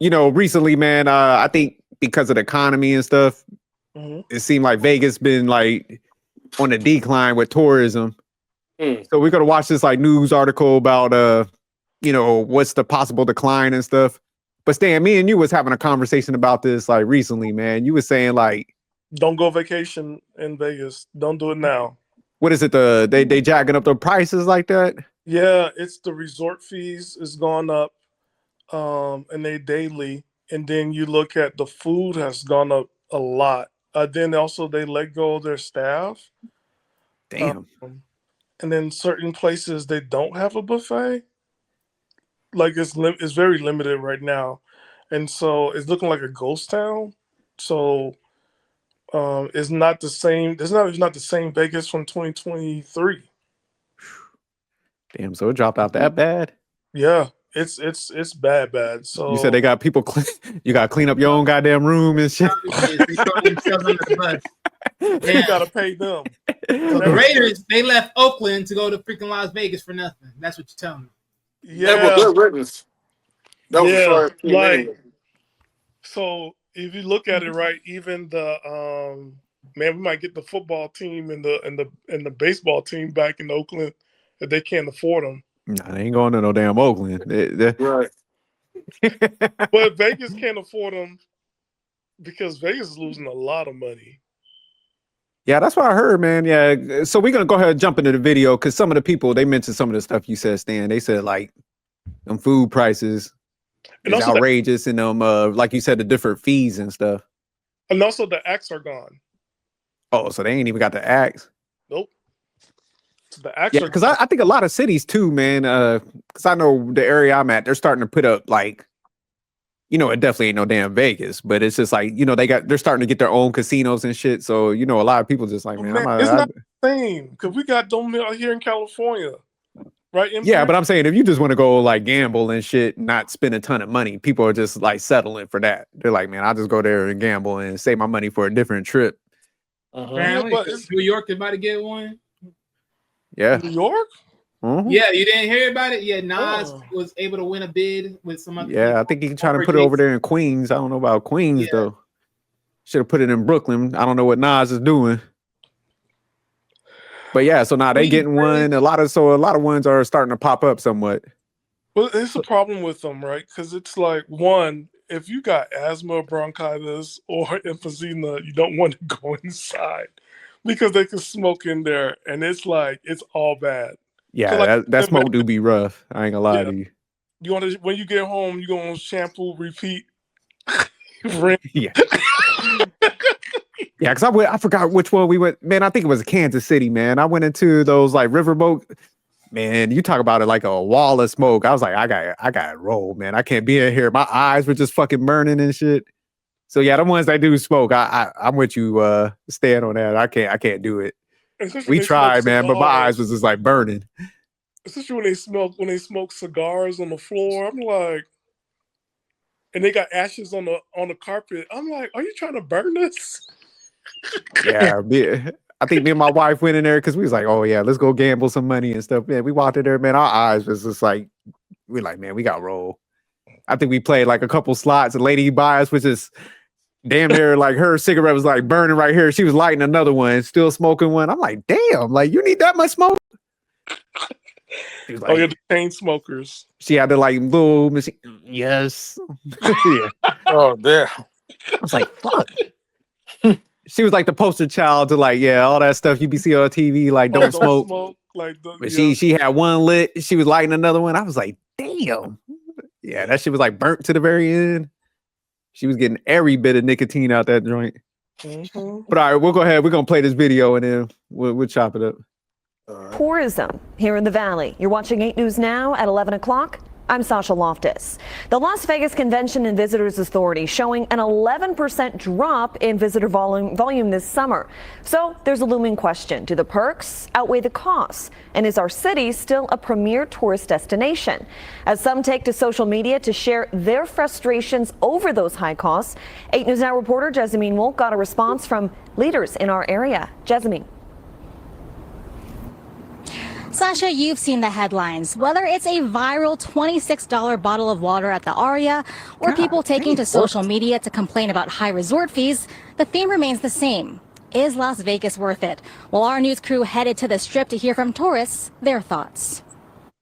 recently, man, I think because of the economy and stuff, it seemed like Vegas been like on a decline with tourism. So we're gonna watch this like news article about what's the possible decline and stuff. But Stan, me and you was having a conversation about this like recently, man. You was saying like, don't go vacation in Vegas. Don't do it now. What is it? They jacking up the prices like that? Yeah, it's the resort fees is gone up, and they daily. And then you look at the food has gone up a lot. Then also they let go of their staff. Damn. And then certain places they don't have a buffet. Like it's very limited right now, and so it's looking like a ghost town. So it's not the same. It's not the same Vegas from 2023. Damn, so it dropped out that bad? Yeah, it's bad. So you said they got people. You got to clean up your own goddamn room and shit. You gotta pay them. So the Raiders, they left Oakland to go to freaking Las Vegas for nothing. That's what you're telling me. Yeah, that was good riddance. That was like. So if you look at it right, even the man, we might get the football team and the baseball team back in Oakland if they can't afford them. Nah, they ain't going to no damn Oakland. Right. But Vegas can't afford them because Vegas is losing a lot of money. Yeah, that's what I heard, man. Yeah, so we're gonna go ahead and jump into the video because some of the people they mentioned some of the stuff you said, Stan. They said like them food prices is outrageous, and them like you said, the different fees and stuff. And also the acts are gone. Oh, so they ain't even got the acts. Nope. So the acts because I think a lot of cities too, man. Because I know the area I'm at, they're starting to put up like. It definitely ain't no damn Vegas, but it's just like, they're starting to get their own casinos and shit. So, a lot of people just like, man, it's not the same because we got them out here in California, right? Yeah, but I'm saying if you just want to go like gamble and shit, not spend a ton of money, people are just like settling for that. They're like, man, I'll just go there and gamble and save my money for a different trip. Yeah, but New York is about to get one. Yeah. New York? Mm-hmm. Yeah, you didn't hear about it? Yeah, Nas was able to win a bid with some other people. I think he's trying to put it over there in Queens. I don't know about Queens though. Should have put it in Brooklyn. I don't know what Nas is doing. But yeah, so now they getting one. A lot of ones are starting to pop up somewhat. Well, it's a problem with them, right? Because it's like, one, if you got asthma, bronchitis, or emphysema, you don't want to go inside because they can smoke in there, and it's like it's all bad. Yeah, so that smoke do be rough. I ain't gonna lie to you. You want to when you get home, you gonna shampoo, repeat. Yeah. Yeah, because I forgot which one we went. Man, I think it was Kansas City. Man, I went into those like riverboat. Man, you talk about it like a wall of smoke. I was like, I got to roll, man. I can't be in here. My eyes were just fucking burning and shit. So yeah, the ones that do smoke, I'm with you, Stan, on that. I can't do it. We tried, man, but my eyes was just like burning. Especially when they smoke cigars on the floor. I'm like, and they got ashes on the carpet. I'm like, are you trying to burn this? Yeah, I think me and my wife went in there because we was like, oh yeah, let's go gamble some money and stuff. Man, we walked in there, man. Our eyes was just like, we're like, man, we got roll. I think we played like a couple slots. A lady by us was just damn near like her cigarette was like burning right here. She was lighting another one, still smoking one. I'm like, damn, like you need that much smoke? Like, the chain smokers. She had the like little machine. Yes. Yeah. Oh, damn. I was like, fuck. She was like the poster child to like, yeah, all that stuff you be seeing on TV, like don't smoke. But she had one lit. She was lighting another one. I was like, damn. Yeah, that shit was like burnt to the very end. She was getting every bit of nicotine out that joint. Mm-hmm. But all right, we'll go ahead. We're gonna play this video and then we'll chop it up. Tourism here in the Valley. You're watching 8 News Now at 11 o'clock. I'm Sasha Loftus. The Las Vegas Convention and Visitors Authority showing an 11% drop in visitor volume this summer. So there's a looming question. Do the perks outweigh the costs? And is our city still a premier tourist destination? As some take to social media to share their frustrations over those high costs, 8 News Now reporter Jessamine Wolk got a response from leaders in our area. Jessamine. Sasha, you've seen the headlines. Whether it's a viral $26 bottle of water at the Aria or people taking to social media to complain about high resort fees, the theme remains the same. Is Las Vegas worth it? Well, our news crew headed to the Strip to hear from tourists their thoughts.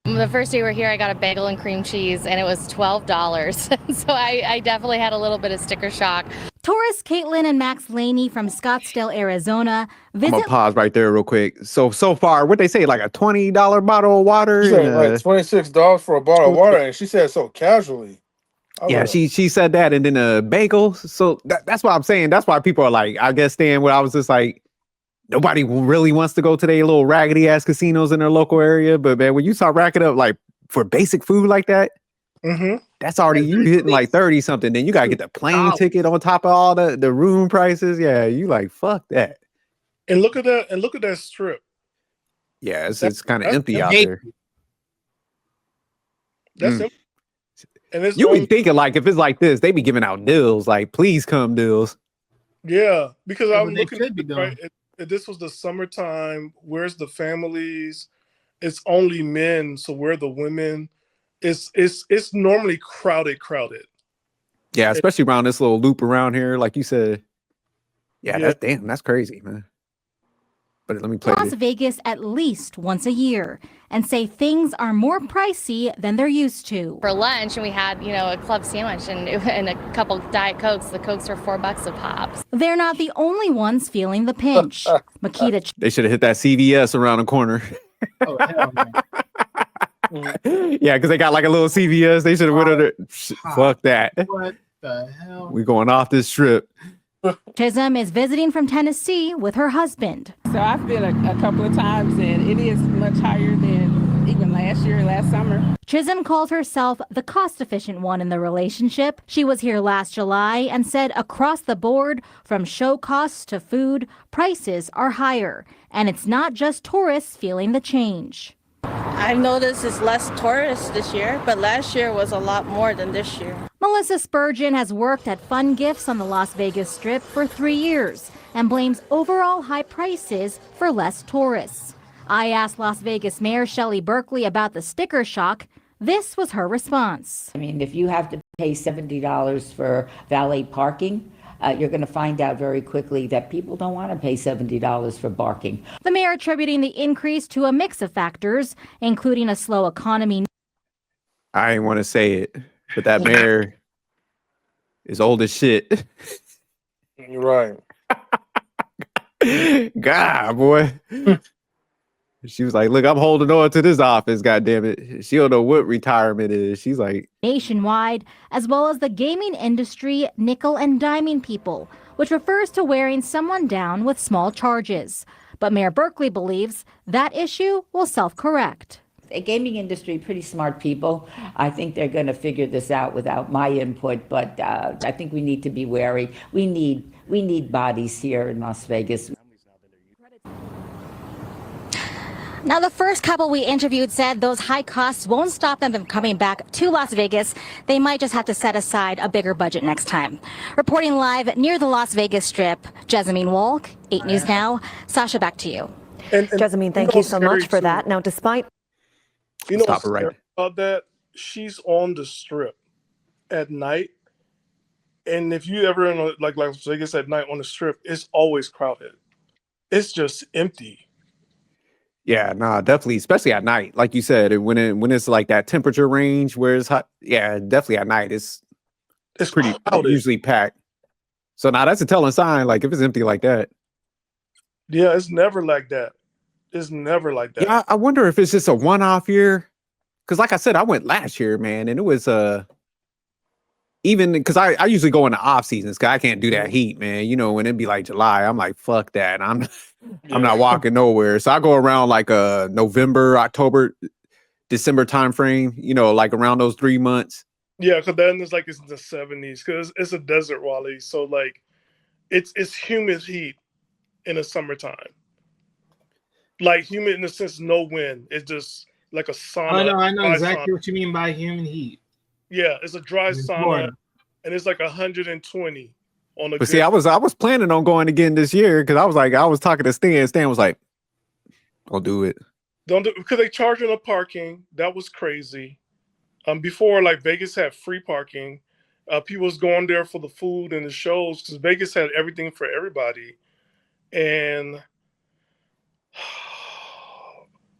The first day we were here, I got a bagel and cream cheese, and it was $12. So I definitely had a little bit of sticker shock. Tourists Caitlin and Max Laney from Scottsdale, Arizona I'm visit. gonna pause right there real quick. So far, what they say, like a $20 bottle of water? She said like $26 for a bottle of water, and she said so casually. Yeah, she said that, and then a bagel. So that's why I'm saying. That's why people are like, I guess, staying where I was just like, nobody really wants to go to their little raggedy ass casinos in their local area. But man, when you start racking up like for basic food like that, that's already you hitting like 30 something. Then you gotta get the plane ticket on top of all the room prices. Yeah, you like fuck that. And look at that. And look at that Strip. Yeah, it's kind of empty out there. That's empty. And it's you be thinking like if it's like this, they be giving out deals, like please come deals. Yeah, because I'm looking at it, right. This was the summertime. Where's the families? It's only men. So where are the women? It's normally crowded. Yeah, especially around this little loop around here, like you said. Yeah, that's crazy, man. But let me play Las Vegas at least once a year and say things are more pricey than they're used to. For lunch, and we had, a club sandwich and a couple Diet Cokes. The Cokes are $4 a pop. They're not the only ones feeling the pinch. Makita. They should have hit that CVS around the corner. Oh, hell no. Yeah, because they got like a little CVS. They should have went under. Fuck that. What the hell? We going off this trip. Chisholm is visiting from Tennessee with her husband. So I've been a couple of times, and it is much higher than even last summer. Chisholm calls herself the cost-efficient one in the relationship. She was here last July and said across the board, from show costs to food, prices are higher. And it's not just tourists feeling the change. I've noticed it's less tourists this year, but last year was a lot more than this year. Melissa Spurgeon has worked at Fun Gifts on the Las Vegas Strip for 3 years and blames overall high prices for less tourists. I asked Las Vegas Mayor Shelley Berkeley about the sticker shock. This was her response. I mean, if you have to pay $70 for valet parking, you're going to find out very quickly that people don't want to pay $70 for parking. The mayor attributing the increase to a mix of factors, including a slow economy. I ain't want to say it, but that mayor is old as shit. You're right. God, boy. She was like, look, I'm holding on to this office, goddammit. She don't know what retirement is. She's like, nationwide, as well as the gaming industry nickel and diming people, which refers to wearing someone down with small charges. But Mayor Berkeley believes that issue will self-correct. The gaming industry, pretty smart people. I think they're going to figure this out without my input, but I think we need to be wary. We need bodies here in Las Vegas. Now, the first couple we interviewed said those high costs won't stop them from coming back to Las Vegas. They might just have to set aside a bigger budget next time. Reporting live near the Las Vegas Strip, Jessamine Walk, 8 News Now. Sasha, back to you. Jessamine, thank you so much for that. Now, despite... Stop it right about that, she's on the Strip at night. And if you ever in like Las Vegas at night on the Strip, it's always crowded. It's just empty. yeah, nah, definitely, especially at night. Like you said, when it's like that temperature range where it's hot. Yeah, definitely at night. It's pretty crowded. Usually packed. So now that's a telling sign. Like if it's empty like that. Yeah, it's never like that. It's never like that. Yeah, I wonder if it's just a one-off year. Because like I said, I went last year, man, and it was even because I usually go in the off seasons because I can't do that heat, man. When it'd be like July, I'm like, fuck that. I'm not walking nowhere. So I go around like November, October, December time frame, like around those 3 months. Yeah, because then it's like it's in the 70s because it's a desert, Wally. So like it's humid heat in the summertime. Like humid in the sense no wind. It's just like a sauna. I know exactly what you mean by humid heat. Yeah, it's a dry sauna, and it's like 120 on the. But see, I was planning on going again this year because I was talking to Stan. Stan was like, "I'll do it." Because they charge in the parking. That was crazy. Before, like, Vegas had free parking. People was going there for the food and the shows because Vegas had everything for everybody. And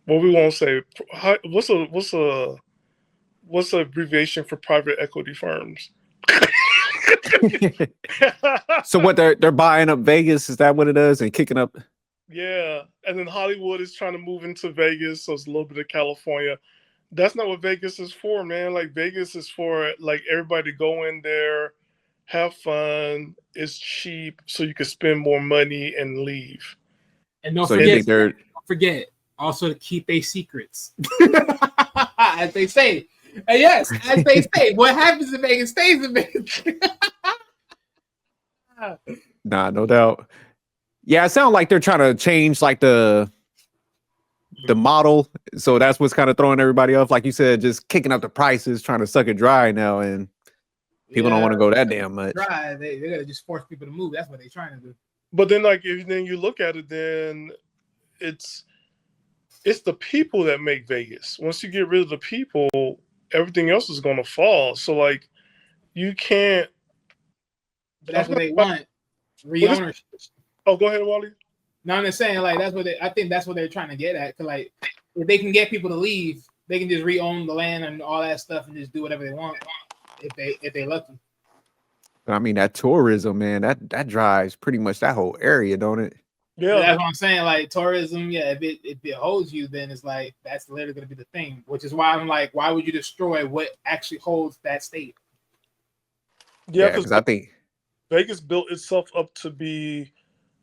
what we won't say. What's a abbreviation for private equity firms? So what they're buying up Vegas, is that what it is, and kicking up? Yeah, and then Hollywood is trying to move into Vegas, so it's a little bit of California. That's not what Vegas is for, man. Like, Vegas is for like everybody to go in there, have fun. It's cheap, so you can spend more money and leave. And don't So forget also to keep their secrets, as they say. And yes, as they say, what happens in Vegas stays in Vegas. Nah, no doubt. Yeah, it sounds like they're trying to change like the model. So that's what's kind of throwing everybody off. Like you said, just kicking up the prices, trying to suck it dry now, and people don't want to go that damn much. Dry. They're gonna just force people to move. That's what they're trying to do. But then, like, if then you look at it, then it's the people that make Vegas. Once you get rid of the people, everything else is going to fall. So, like, you can't. But that's what they want. Re-ownership. Oh, go ahead, Wally. No, I'm just saying, like, I think that's what they're trying to get at. Cause, like, if they can get people to leave, they can just re-own the land and all that stuff and just do whatever they want if they lucky. I mean, that tourism, man, that drives pretty much that whole area, don't it? Yeah, but that's what I'm saying. Like, tourism, yeah, if it holds you, then it's like that's literally going to be the thing. Which is why I'm like, why would you destroy what actually holds that state? Yeah, because I think Vegas built itself up to be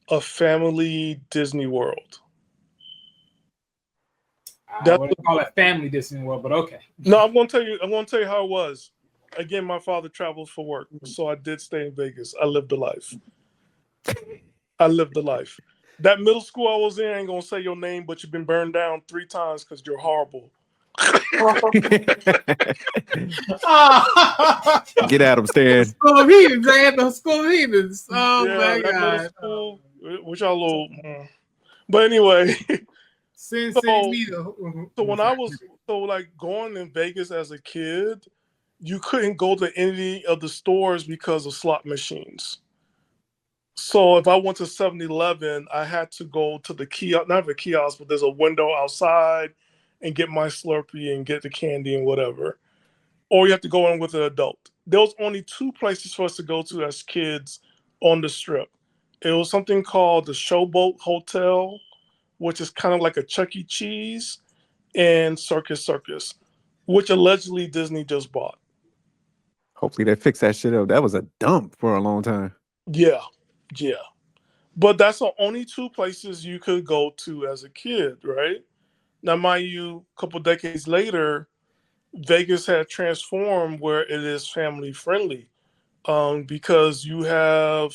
a family Disney World. I wouldn't call it family Disney World, but okay. No, I'm gonna tell you how it was. Again, my father travels for work, so I did stay in Vegas. I lived the life. That middle school I was in, I ain't gonna say your name, but you've been burned down 3 times because you're horrible. Get at him, Stan. School of Heathens, I had those School of Heathens. Oh yeah, my that god. middle school, which I little. But anyway, so when I was like going in Vegas as a kid, you couldn't go to any of the stores because of slot machines. So if I went to 7-Eleven, I had to go to the kiosk, not the kiosk, but there's a window outside and get my Slurpee and get the candy and whatever. Or you have to go in with an adult. There was only 2 places for us to go to as kids on the Strip. It was something called the Showboat Hotel, which is kind of like a Chuck E. Cheese, and Circus, which allegedly Disney just bought. Hopefully they fix that shit up. That was a dump for a long time. Yeah. But that's the only 2 places you could go to as a kid, right? Now, mind you, a couple decades later, Vegas had transformed where it is family friendly, because you have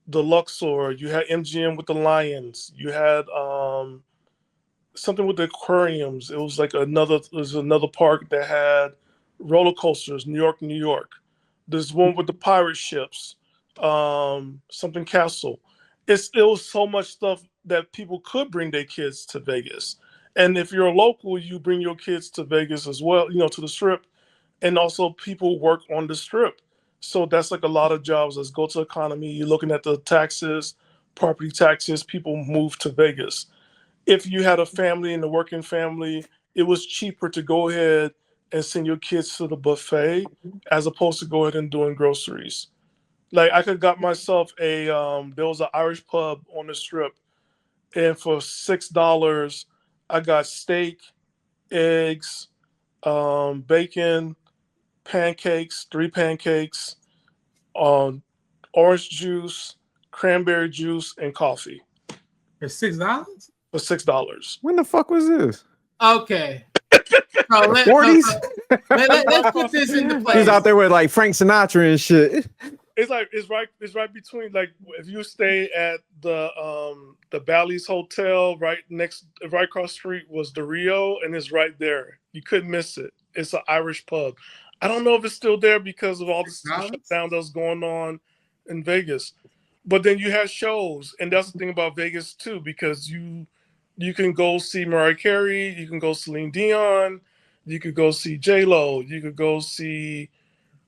the Luxor, you had MGM with the Lions, you had something with the aquariums. It was like another park that had roller coasters, New York. There's one with the pirate ships, something castle. It was so much stuff that people could bring their kids to Vegas. And if you're a local, you bring your kids to Vegas as well, to the Strip. And also people work on the Strip. So that's like a lot of jobs. Let's go to economy. You're looking at the taxes, property taxes, people move to Vegas. If you had a family and a working family, it was cheaper to go ahead and send your kids to the buffet as opposed to go ahead and doing groceries. Like, I could got myself there was an Irish pub on the Strip, and for $6, I got steak, eggs, bacon, pancakes, 3 pancakes, orange juice, cranberry juice, and coffee. For $6? For $6. When the fuck was this? Okay. So let's put this into place. He's out there with like Frank Sinatra and shit. It's right between, like, if you stay at the Bally's Hotel, right across the street was the Rio, and it's right there. You couldn't miss it. It's an Irish pub. I don't know if it's still there because of all the shutdown that's going on in Vegas. But then you have shows, and that's the thing about Vegas too, because you You can go see Mariah Carey. You can go Celine Dion. You could go see J Lo. You could go see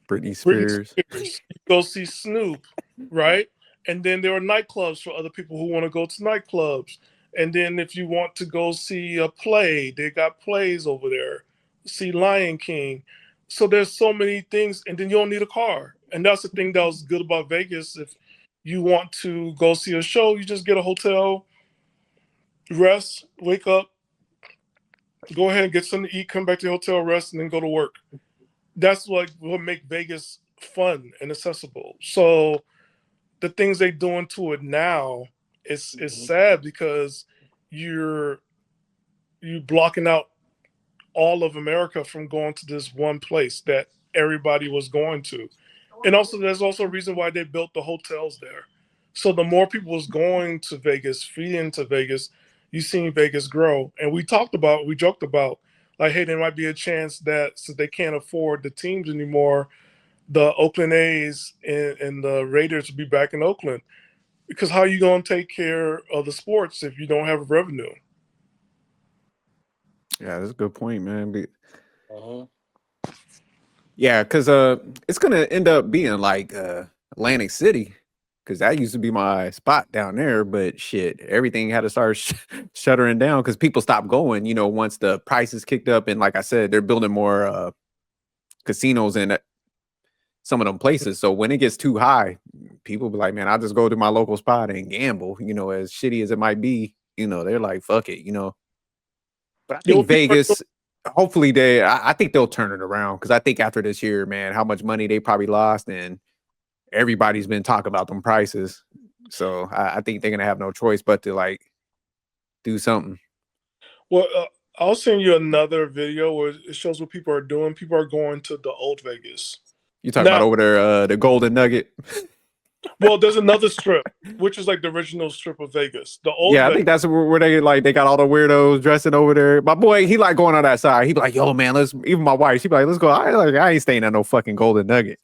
Britney Britney Spears. Spears. You go see Snoop, right? And then there are nightclubs for other people who want to go to nightclubs. And then if you want to go see a play, they got plays over there. See Lion King. So there's so many things, and then you don't need a car. And that's the thing that was good about Vegas. If you want to go see a show, you just get a hotel, rest, wake up, go ahead and get something to eat, come back to the hotel, rest, and then go to work. That's what make Vegas fun and accessible. So the things they're doing to it now is sad because you blocking out all of America from going to this one place that everybody was going to. And also there's also a reason why they built the hotels there. So the more people was going to Vegas, feeding to Vegas, you seen Vegas grow. And we joked about, like, hey, there might be a chance that since they can't afford the teams anymore, the Oakland A's and the Raiders will be back in Oakland. Because how are you going to take care of the sports if you don't have revenue? Yeah, that's a good point, man. Yeah, because it's gonna end up being like Atlantic City, because that used to be my spot down there. But shit, everything had to start shuttering down because people stopped going. You know, once the prices kicked up, and like I said, they're building more casinos in some of them places. So when it gets too high, people be like, "Man, I'll just go to my local spot and gamble." You know, as shitty as it might be, you know, they're like, "Fuck it," you know. But I think Vegas, hopefully I think they'll turn it around, because I think after this year, man, how much money they probably lost, and everybody's been talking about them prices. So I think they're gonna have no choice but to like do something. Well, I'll send you another video where it shows what people are doing. People are going to the old Vegas. You talking about over there, the Golden Nugget? Well, there's another strip, which is like the original strip of Vegas. The old I think that's where they got all the weirdos dressing over there. My boy, he like going on that side. He be like, "Yo, man, let's." Even my wife, she be like, "Let's go." I ain't staying at no fucking Golden Nugget.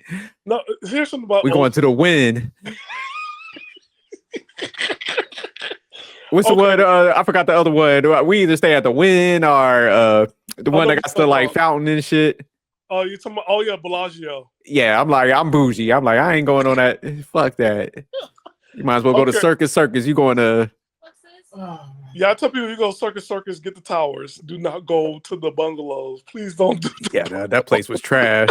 No, here's something about we going to the Win. What's the one? I forgot the other one. We either stay at the Win or the one that got the like fountain and shit. Oh, you're talking about? Oh yeah, Bellagio. Yeah, I'm bougie. I'm like, I ain't going on that. Fuck that. You might as well go to Circus. You going to? Yeah, I tell people, you go Circus, get the towers. Do not go to the bungalows. Please don't do that. Yeah, that place was trash.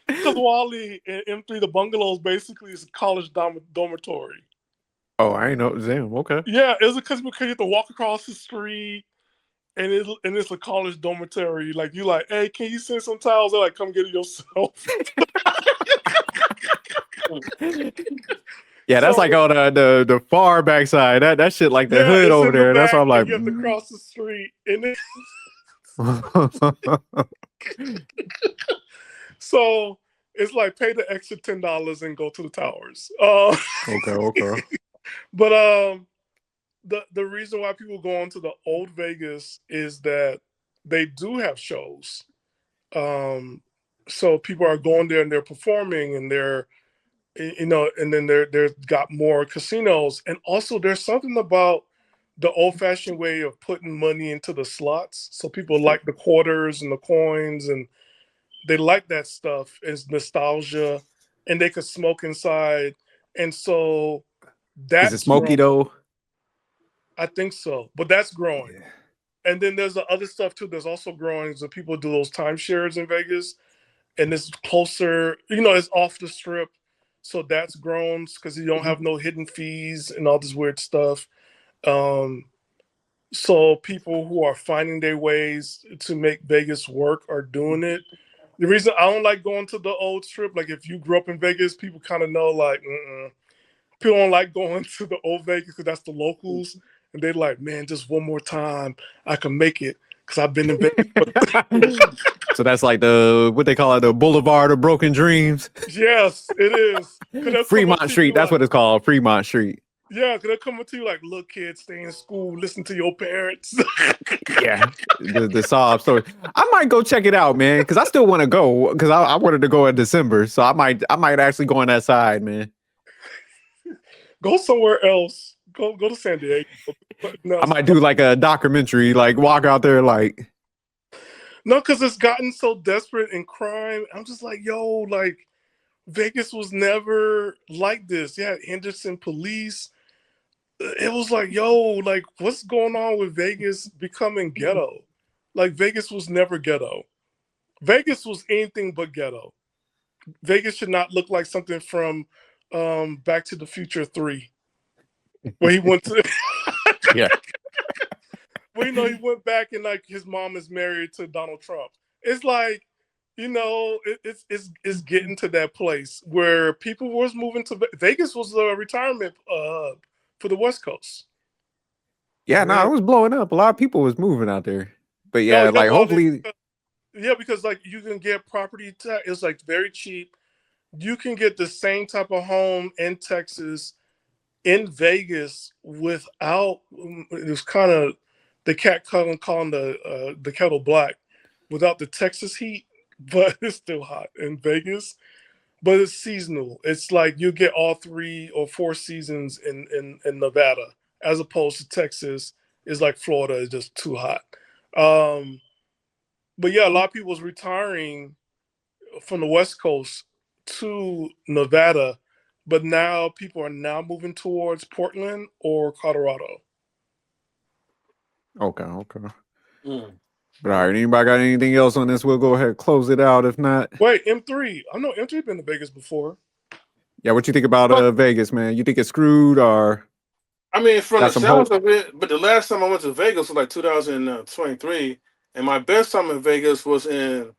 Because Wally and M3, the bungalows basically is a college dormitory. Oh, I ain't know. Damn, okay. Yeah, it's because you have to walk across the street. And it's a college dormitory. Like, you like, hey, can you send some towels? They're like, come get it yourself. Yeah, that's like on the far backside. That shit like the hood over there. That's why I'm like, you have to cross the street. And then so it's like pay the extra $10 and go to the towers. Okay. But the reason why people go into the old Vegas is that they do have shows. So people are going there and they're performing, and they're, you know, and then they're got more casinos. And also there's something about the old fashioned way of putting money into the slots. So people like the quarters and the coins, and they like that stuff. It's nostalgia, and they could smoke inside. And so that's is it smoky though? I think so, but that's growing. Yeah. And then there's the other stuff too. There's also growing. So people do those timeshares in Vegas, and it's closer. You know, it's off the strip, so that's grown because you don't have no hidden fees and all this weird stuff. So people who are finding their ways to make Vegas work are doing it. The reason I don't like going to the old strip, like if you grew up in Vegas, people kind of know like, people don't like going to the old Vegas because that's the locals. And they're like, man, just one more time, I can make it because I've been in Vegas. So that's like what they call it, the Boulevard of Broken Dreams. Yes, it is. Fremont Street. That's what it's called, Fremont Street. Yeah, because they're coming to you like, look, kids, stay in school, listen to your parents. Yeah, the sob story. I might go check it out, man, because I still want to go, because I wanted to go in December. So I might actually go on that side, man. Go somewhere else. Go to San Diego. No, I might do like a documentary, like walk out there like. no, because it's gotten so desperate in crime. I'm just like, yo, like Vegas was never like this. Yeah, Henderson police. It was like, yo, like what's going on with Vegas becoming ghetto? Like Vegas was never ghetto. Vegas was anything but ghetto. Vegas should not look like something from Back to the Future 3. Where he went to Yeah. well, he went back and like his mom is married to Donald Trump. It's like, it's getting to that place where people was moving to Vegas was a retirement hub for the West Coast. Yeah, no, it was blowing up. A lot of people was moving out there. But yeah, No, like hopefully. Because like you can get property tax. It's like very cheap. You can get the same type of home in Texas, in Vegas, without. It was kind of the cat calling the kettle black, without the Texas heat, but it's still hot in Vegas. But it's seasonal. It's like you get all 3 or 4 seasons in Nevada, as opposed to Texas. Is like Florida is just too hot. But yeah, a lot of people was retiring from the West Coast to Nevada, but now people are now moving towards Portland or Colorado. Okay. But all right, anybody got anything else on this? We'll go ahead and close it out. If not, wait, M3. I know M3 been to Vegas before. Yeah, what you think about Vegas, man? You think it's screwed or? I mean, from the some sounds hope? of it, but the last time I went to Vegas was like 2023, and my best time in Vegas was in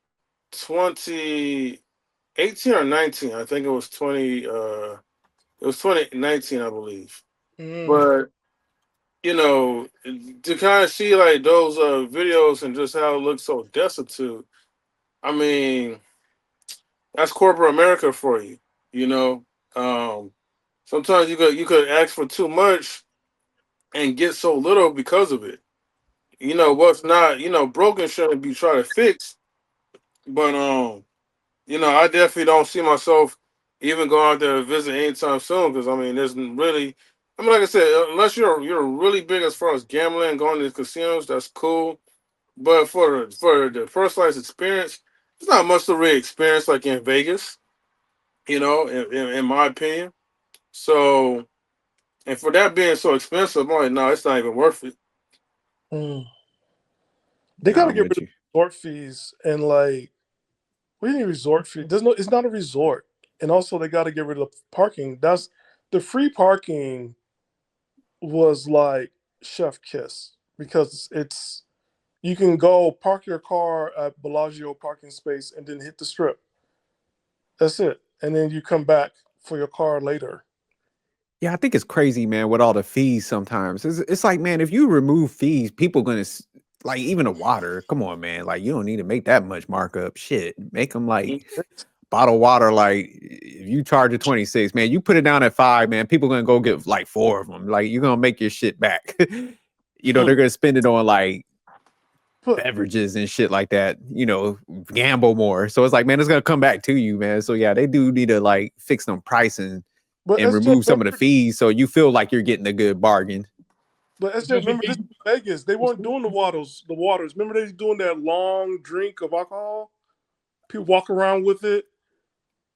2018 or 19. I think it was 2019, I believe. But to kind of see like those videos and just how it looks so destitute. I mean, that's corporate America for you. Sometimes you could ask for too much and get so little because of it. What's not broken shouldn't be trying to fix. But I definitely don't see myself even going out there to visit anytime soon, because I mean there's really, like I said, unless you're really big as far as gambling and going to the casinos, that's cool. But for the personalized experience, there's not much to really experience like in Vegas, in my opinion. So, and for that being so expensive, I'm like, no, it's not even worth it. They gotta get rid of resort fees and like, what do you mean resort fee? It's not a resort. And also they gotta get rid of parking. That's the free parking was like chef kiss, because you can go park your car at Bellagio parking space and then hit the strip. That's it. And then you come back for your car later. Yeah, I think it's crazy, man, with all the fees sometimes. It's like, man, if you remove fees, people going to, like, even the water, come on, man. Like, you don't need to make that much markup. Shit, make them, like, bottled water, like, if you charge it 26, man, you put it down at 5, man, people going to go get, like, 4 of them. Like, you're going to make your shit back. They're going to spend it on, like, beverages and shit like that, gamble more. So it's like, man, it's going to come back to you, man. So, yeah, they do need to, like, fix them pricing. And remove some of the fees so you feel like you're getting a good bargain. But remember, this is Vegas. They weren't doing the waters. Remember they doing that long drink of alcohol? People walk around with it.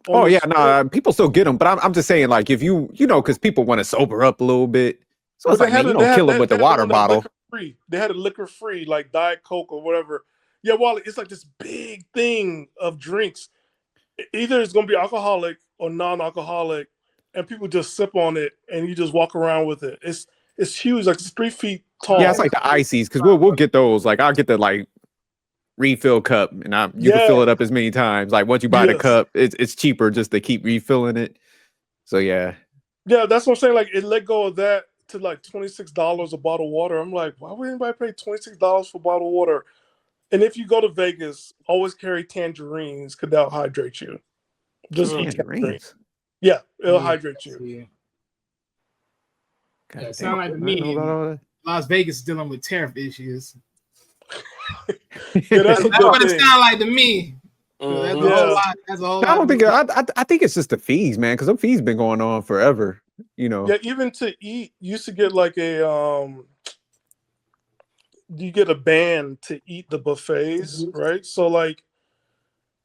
Oh, yeah, no, people still get them. But I'm just saying, like, if because people want to sober up a little bit. So it's like, man, you don't kill them with the water bottle. They had a liquor free, like Diet Coke or whatever. Yeah, Wally, it's like this big thing of drinks. Either it's going to be alcoholic or non-alcoholic. And people just sip on it, and you just walk around with it. It's huge, like it's 3 feet tall. Yeah, it's like the ices, because we'll get those. Like I'll get the like refill cup, and you can fill it up as many times. Like once you buy the cup, it's cheaper just to keep refilling it. So yeah, that's what I'm saying. Like it let go of that to like $26 a bottle of water. I'm like, why would anybody pay $26 for bottled water? And if you go to Vegas, always carry tangerines because they'll hydrate you. Just tangerines. Yeah, it'll hydrate you. Yeah, it sounds like to me, Las Vegas is dealing with tariff issues. That's what it sounds like to me. That's a whole lot. I don't think I think it's just the fees, man, because them fees been going on forever. you know. Yeah, even to eat, you used to get like you get a band to eat the buffets, right? So like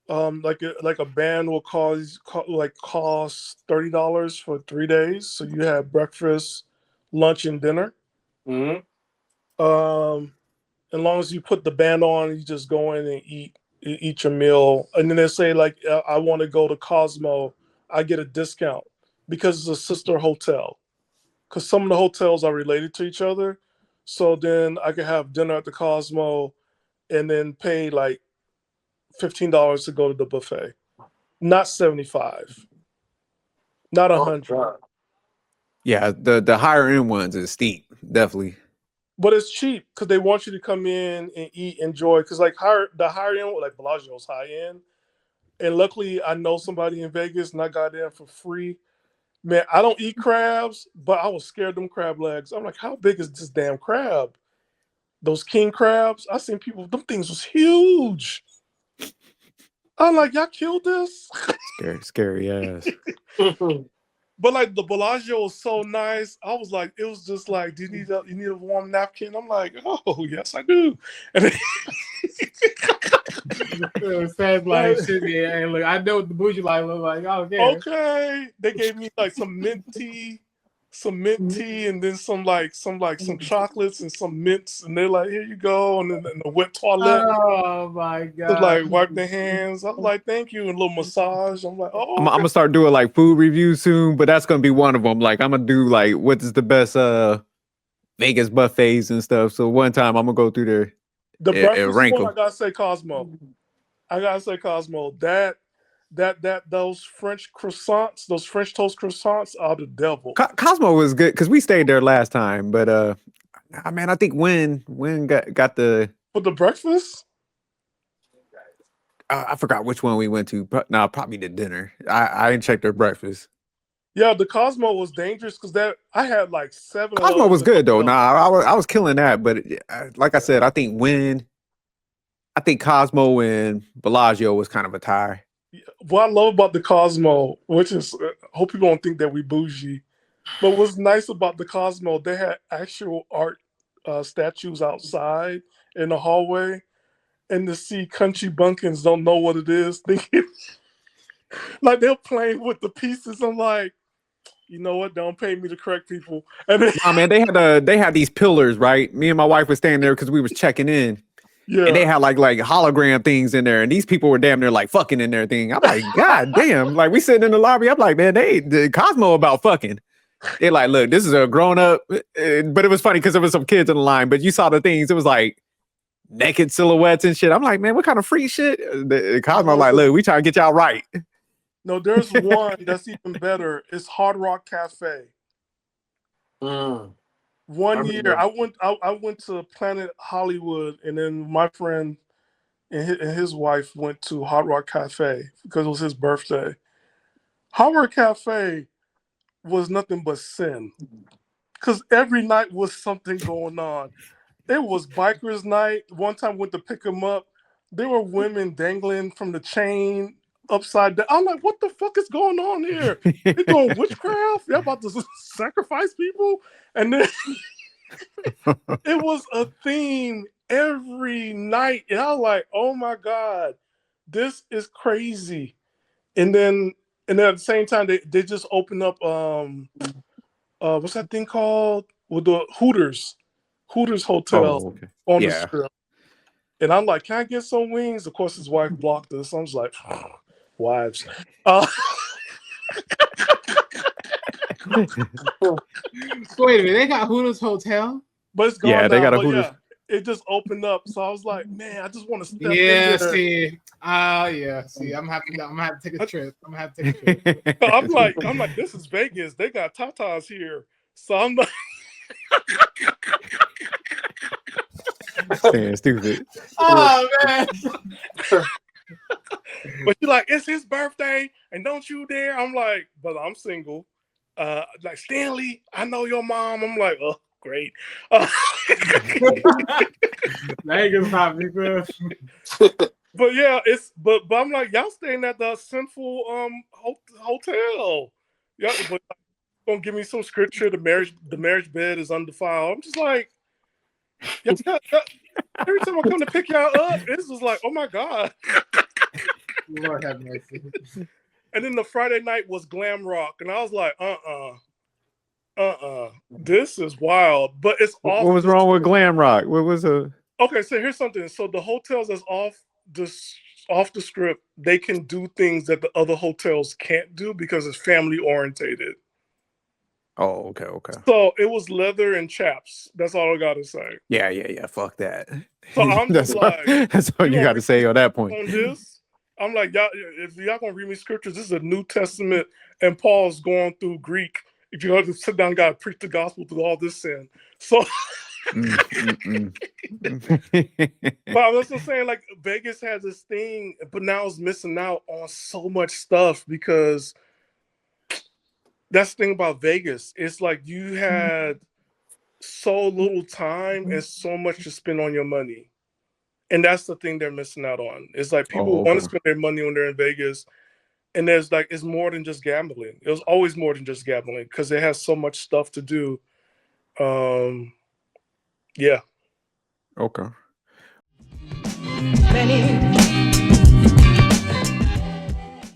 like a band will cost $30 for 3 days. So you have breakfast, lunch, and dinner. As long as you put the band on, you just go in and eat your meal. And then they say like, I want to go to Cosmo, I get a discount because it's a sister hotel. Because some of the hotels are related to each other. So then I could have dinner at the Cosmo and then pay like $15 to go to the buffet. Not 75. Not 100. Yeah, the higher end ones is steep, definitely. But it's cheap because they want you to come in and eat, enjoy. Because like the higher end, like Bellagio's high end. And luckily, I know somebody in Vegas and I got in for free. Man, I don't eat crabs, but I was scared of them crab legs. I'm like, how big is this damn crab? Those king crabs, I seen people, them things was huge. I'm like, y'all killed this? Scary ass. But like the Bellagio was so nice. I was like, it was just like, do you need a warm napkin? I'm like, oh yes, I do. And then, it says like shit. Yeah, hey, look, I know what the bougie life look like. Okay, they gave me like some mint tea, and then some chocolates and some mints, and they're like, here you go, and then the wet toilet. Oh my god! Like wipe their hands. I was like, thank you, and a little massage. I'm like, oh, I'm gonna start doing like food reviews soon, but that's gonna be one of them. Like I'm gonna do like what is the best Vegas buffets and stuff. So one time I'm gonna go through there. The breakfast rank one, them. I gotta say Cosmo. Those French croissants, those French toast croissants are the devil. Cosmo was good because we stayed there last time, but man, I think when got the for the breakfast. I forgot which one we went to. No, probably the dinner. I didn't check their breakfast. Yeah, the Cosmo was dangerous because I had like 7. Cosmo was good though. Nah, I was killing that, but like I said, I think Cosmo and Bellagio was kind of a tie. What I love about the Cosmo, which is, hope people don't think that we bougie, but what's nice about the Cosmo, they had actual art statues outside in the hallway, and to see country bunkins don't know what it is, thinking like they're playing with the pieces. I'm like, you know what? Don't pay me to correct people. And then, nah, man, they had these pillars, right? Me and my wife were staying there because we was checking in. Yeah. And they had like hologram things in there, and these people were damn near like fucking in their thing. I'm like, God damn! Like we sitting in the lobby. I'm like, man, the Cosmo about fucking. They're like, look, this is a grown up, but it was funny because there was some kids in the line. But you saw the things. It was like naked silhouettes and shit. I'm like, man, what kind of freak shit? The Cosmo like, look, we trying to get y'all right. No, there's one that's even better. It's Hard Rock Cafe. One year, I went to Planet Hollywood, and then my friend and his wife went to Hard Rock Cafe because it was his birthday. Hard Rock Cafe was nothing but sin because every night was something going on. It was bikers night. One time went to pick him up. There were women dangling from the chain upside down. I'm like, what the fuck is going on here? They're doing witchcraft? They're about to sacrifice people? And then it was a theme every night. And I was like, oh my God, this is crazy. And then at the same time, they just opened up what's that thing called? With the Hooters Hotel on the strip. And I'm like, can I get some wings? Of course, his wife blocked us. I was like, wives. Wait a minute, they got Hooters Hotel? But it's gone now. They got a but Hooters. yeah, it just opened up. So I was like, man, I just want to step in Yeah, there. see. See, I'm gonna have to take a trip. I'm like, this is Vegas. They got tatas here. So I'm like, Damn, stupid. Oh man. But you're like, it's his birthday, and don't you dare. I'm like, but I'm single. Like, Stanley, I know your mom. I'm like, oh, great. That ain't gonna stop me, bro. But yeah, but I'm like, y'all staying at the sinful hotel. Yeah, but gonna give me some scripture. The marriage bed is undefiled. I'm just like, every time I come to pick y'all up, it's just like, oh my God. Lord have mercy. And then the Friday night was glam rock, and I was like, this is wild. But it's off. What was wrong with glam rock? What was a? Okay, so here's something. So the hotels that's off the strip, they can do things that the other hotels can't do because it's family orientated. Oh, okay. So it was leather and chaps. That's all I gotta say. Yeah. Fuck that. So I'm just that's all you got to say on that point. On this, I'm like, y'all, if y'all gonna read me scriptures, this is a New Testament, and Paul's going through Greek. If you have to sit down, gotta preach the gospel through all this sin. So, but I was just saying, like, Vegas has this thing, but now it's missing out on so much stuff because that's the thing about Vegas. It's like you had so little time and so much to spend on your money. And that's the thing they're missing out on. It's like people want to spend their money when they're in Vegas. And there's like, it's more than just gambling. It was always more than just gambling because it has so much stuff to do. Yeah. Okay. Many